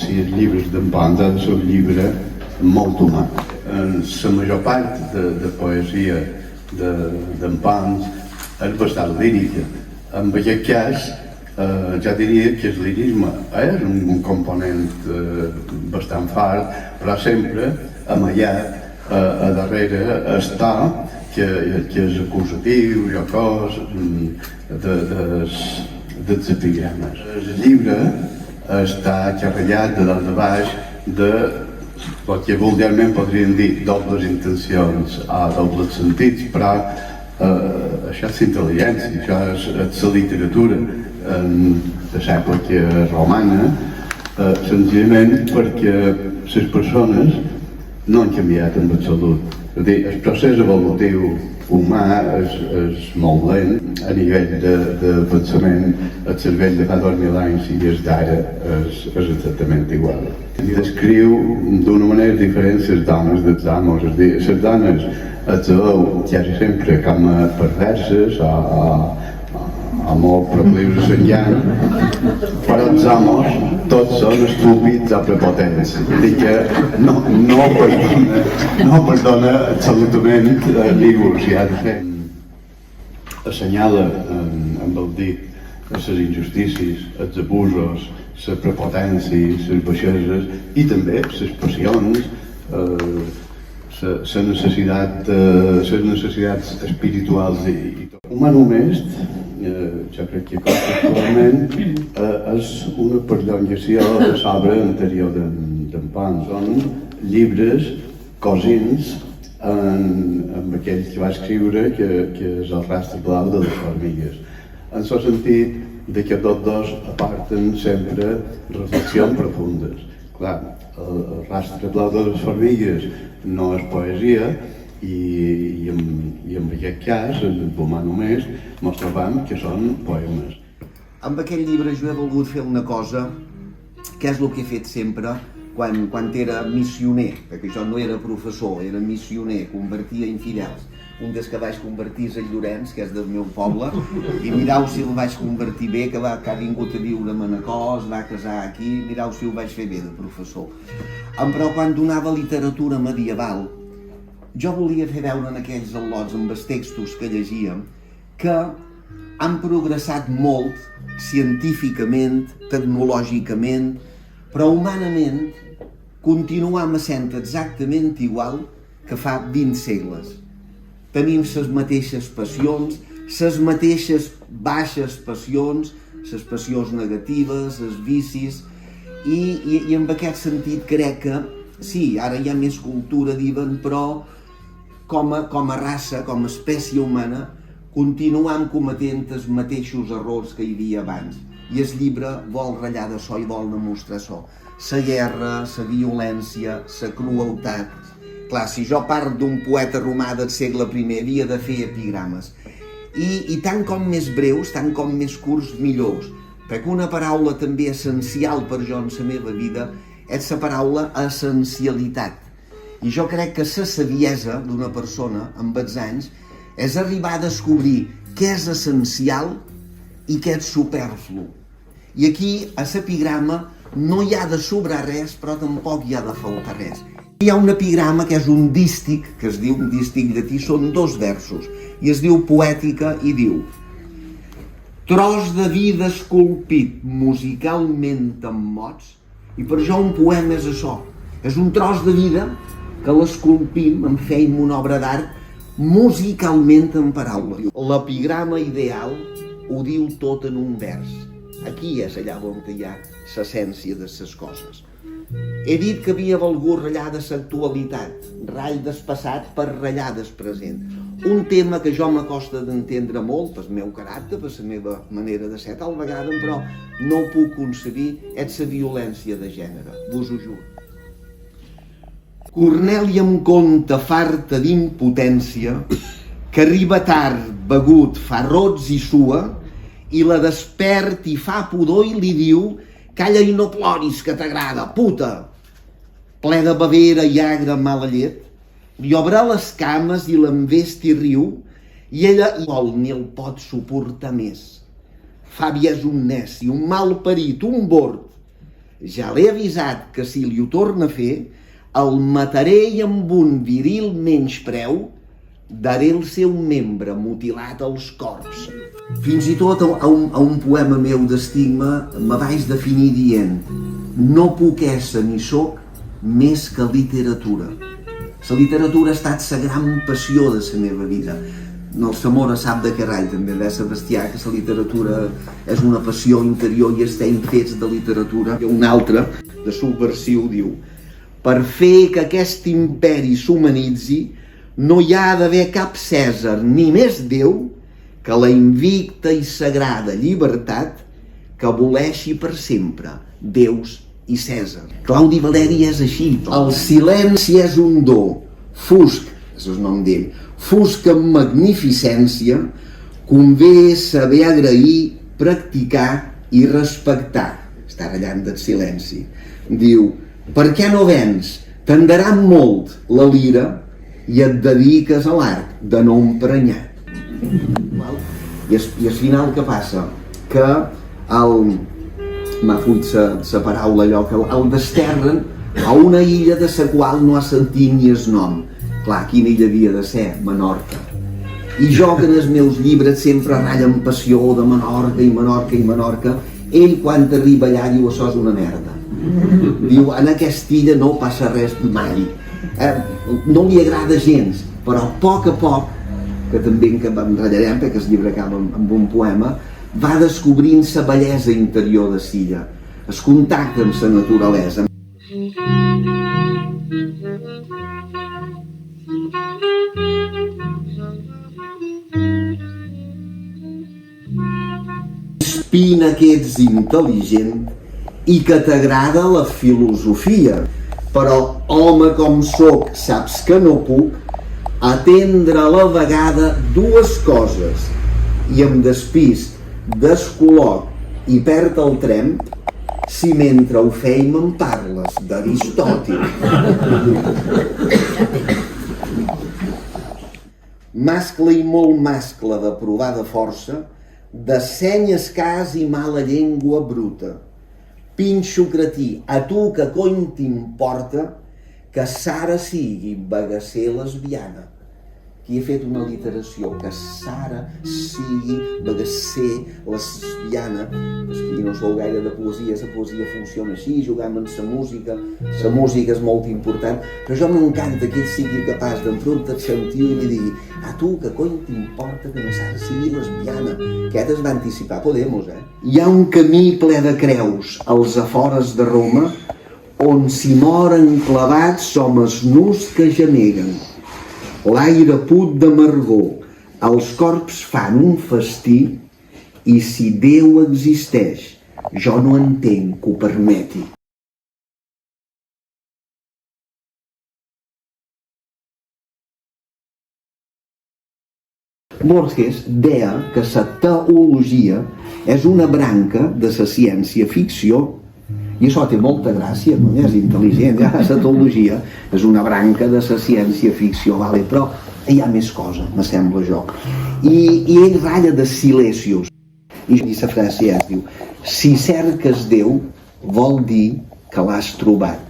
si els llibres d'en Pons ha de ser un llibre molt humà. La major part de poesia d'en Pons és bastant lírica. En aquest cas, ja diria que el lirisme és un component bastant fort, però sempre amallat a darrere està que és acusatiu, jocós, dels epigrames. El llibre està carregat de dalt a baix de el que vulgarment podríem dir dobles intencions o dobles sentits, però això és intel·ligència, això és la literatura de l'època romana, senzillament perquè les persones no han canviat en absolut. És a dir, el procés evolutiu humà és molt lent a nivell de pensament. El cervell de fa 2000 anys i el d'ara és exactament igual. Descriu d'una manera diferent les dones dels homes. És a dir, les dones es veu quasi sempre com a perverses o molt proclius a l'engany, però els homes tots són estúpids o prepotents. És a dir que no perdona absolutament ningú. Si ha de fer assenyala amb el dit les injustícies, els abusos, les prepotències, les baixeses i també les passions, les necessitats espirituals i tot. Humà només, jo crec que conceptualment és una perllongació de l'obra anterior d'en Pons. Són llibres cosins amb aquell que va escriure, que és el rastre blau de les formigues. En el sentit que tots dos aporten sempre reflexions profundes. Clar, el rastre blau de les formigues no és poesia, i en aquest cas, en Humà només, ens trobem que són poemes. Amb aquest llibre jo he volgut fer una cosa que és el que he fet sempre quan era missioner, perquè jo no era professor, era missioner, convertia infidels. Un dels que vaig convertir és el Llorenç, que és del meu poble, i mirau si el vaig convertir bé, que ha vingut a viure a Manacor, va casar aquí, mirau si ho vaig fer bé de professor. Però quan donava literatura medieval, jo volia fer veure en aquells al·lots, amb els textos que llegíem, que han progressat molt, científicament, tecnològicament, però humanament continuam essent exactament igual que fa 20 segles. Tenim les mateixes passions, les mateixes baixes passions, les passions negatives, els vicis, i en aquest sentit crec que sí, ara hi ha més cultura, diuen, però com a raça, com a espècie humana, continuam cometent els mateixos errors que hi havia abans. I el llibre vol ratllar d'això i vol demostrar això. La guerra, la violència, la crueltat. Clar, si jo parlo d'un poeta romà del segle I, havia de fer epigrames. I tant com més breus, tant com més curts, millors. Perquè una paraula també essencial per jo en la meva vida és la paraula essencialitat. I jo crec que la saviesa d'una persona, amb els anys, és arribar a descobrir què és essencial i què és superflu. I aquí, a l'epigrama, no hi ha de sobrar res, però tampoc hi ha de faltar res. Hi ha un epigrama que és un dístic, que es diu un dístic llatí, són 2 versos, i es diu poètica i diu: tros de vida esculpit musicalment amb mots, i per jo un poema és això, és un tros de vida que l'esculpim, en feim una obra d'art, musicalment en paraules. L'epigrama ideal ho diu tot en un vers. Aquí és allà on hi ha l'essència de les coses. He dit que havia volgut ratllar de l'actualitat, ratll del passat per ratllar del present. Un tema que jo m'acosta d'entendre molt, pel meu caràcter, per la meva manera de ser, tal vegada, però no ho puc concebir, és la violència de gènere, vos ho juro. Cornèlia em conta farta d'impotència, que arriba tard, begut, fa rots i sua, i la despert i fa pudor i li diu: calla i no ploris que t'agrada, puta! Ple de bevera i agra mala llet, li obre les cames i l'envest i riu, i ella vol ni el pot suportar més. Fàbia és un neci, un mal parit, un bord, ja l'he avisat que si li ho torna a fer, el mataré i amb un viril menyspreu daré el seu membre mutilat als corps. Fins i tot a un poema meu d'estigma me vaig definir dient: no puc ésser ni soc més que literatura. La literatura ha estat la gran passió de la meva vida. El Zamora sap de què rai també, Sebastià, que la literatura és una passió interior i estem fets de literatura. Un altre, de subversiu, diu: per fer que aquest imperi s'humanitzi no hi ha d'haver cap Cèsar ni més Déu que la invicta i sagrada llibertat que aboleixi per sempre Déus i Cèsar. Claudi Valeri és així. El silenci és un do, fusc, és el nom d'ell, fusc amb magnificència, convé saber agrair, practicar i respectar. Està rellant del silenci. Diu: per què no vens? T'endaran molt la lira i et dediques a l'art de no emprenyar. I al final què passa? Que m'ha fuit la paraula allò, que el desterren a una illa de la qual no ha sentit ni el nom. Clar, quina illa havia de ser? Menorca. I jo, que en els meus llibres sempre ratlla amb passió de Menorca i Menorca i Menorca, ell quan arriba allà diu: això és una merda. Diu: en aquesta illa no passa res mai. No li agrada gens, però a poc, que també en ratllarem, perquè el llibre acaba amb un poema, va descobrint la bellesa interior de l'illa, el contacte amb la naturalesa. Espina que ets intel·ligent i que t'agrada la filosofia, però home com sóc saps que no puc atendre a la vegada dues coses i em despist, descol·loc i perd el tremp si mentre ho feim em parles d'Aristòtil. Mascle i molt mascle de provada força, de seny escàs i mala llengua bruta. Pinxo cretí, a tu que cony t'importa que Sara sigui bagasser lesbiana. Aquí he fet una literació, que Sara sigui bagasser lesbiana. És que jo no sou gaire de poesia, la poesia funciona així, jugant amb la música és molt important, però jo m'encanta que ell sigui capaç d'enfrontar-se amb tio i li digui: a tu que cony t'importa que la Sara sigui lesbiana. Aquest es va anticipar Podemos, Hi ha un camí ple de creus als afores de Roma on s'hi moren clavats homes nus que gemeguen. L'aire put d'amargor, els corps fan un festí i si Déu existeix, jo no entenc que ho permeti. Borges deia que la teologia és una branca de la ciència-ficció. I això té molta gràcia, no? És intel·ligent, la teologia és una branca de la ciència-ficció, però hi ha més cosa, me sembla jo. I ell ratlla de Silesius, i la frase és, diu: si cerques Déu, vol dir que l'has trobat.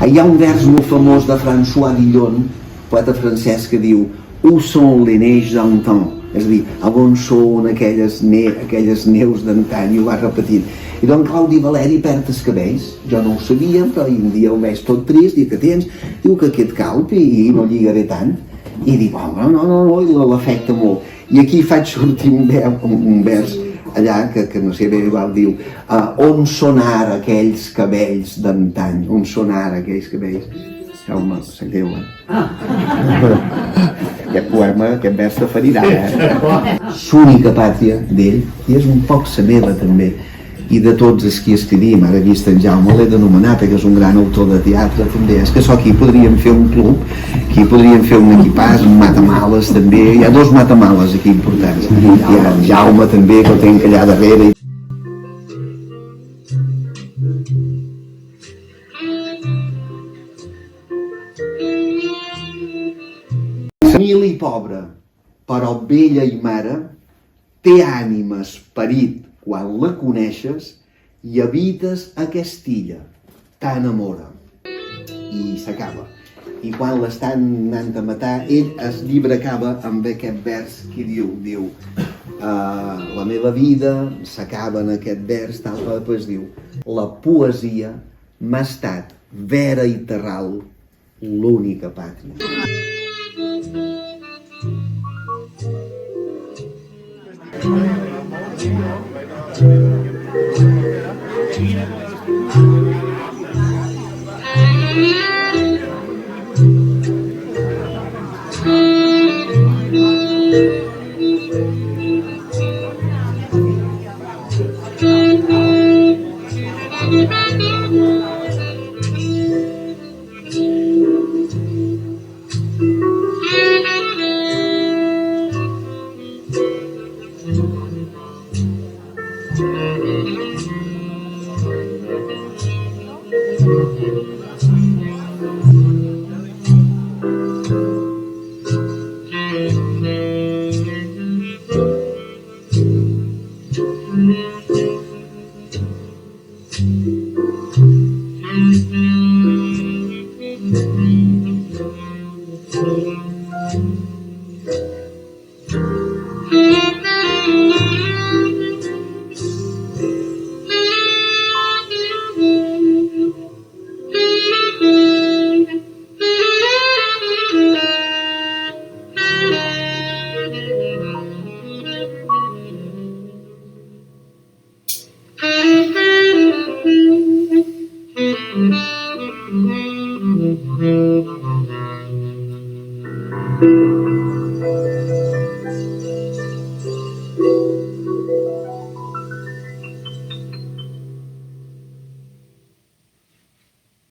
Hi ha un vers molt famós de François Villon, poeta francès, que diu: où sont les neiges d'antan? És a dir, on són aquelles neus d'antany, i ho va repetint. I doncs Claudi Valeri perd els cabells, jo no ho sabia, però un dia el veig tot trist, i que tens? Diu que aquest calp i no lligaré tant. I dic: oh, no, i l'afecta molt. I aquí faig sortir un vers allà, que no sé bé, igual diu: on són ara aquells cabells d'antany? On són ara aquells cabells? Jaume, senteu, Aquest poema, aquest vers t'aferirà, L'única pàtria d'ell, i és un poc la meva també, i de tots els que escrivim, ara he vist en Jaume, l'he denomenat, que és un gran autor de teatre també, és que aquí podríem fer un club, aquí podríem fer un equipàs, un matamales també, hi ha dos matamales aquí importants, hi ha en Jaume també, que el tenc allà darrere. Família pobra, però vella i mare, té ànima, esperit, quan la coneixes i habites aquesta illa, t'enamora. I s'acaba. I quan l'estan anant a matar, el llibre acaba amb aquest vers que diu la meva vida s'acaba en aquest vers, tal que després diu la poesia m'ha estat vera i terral l'única pàtria.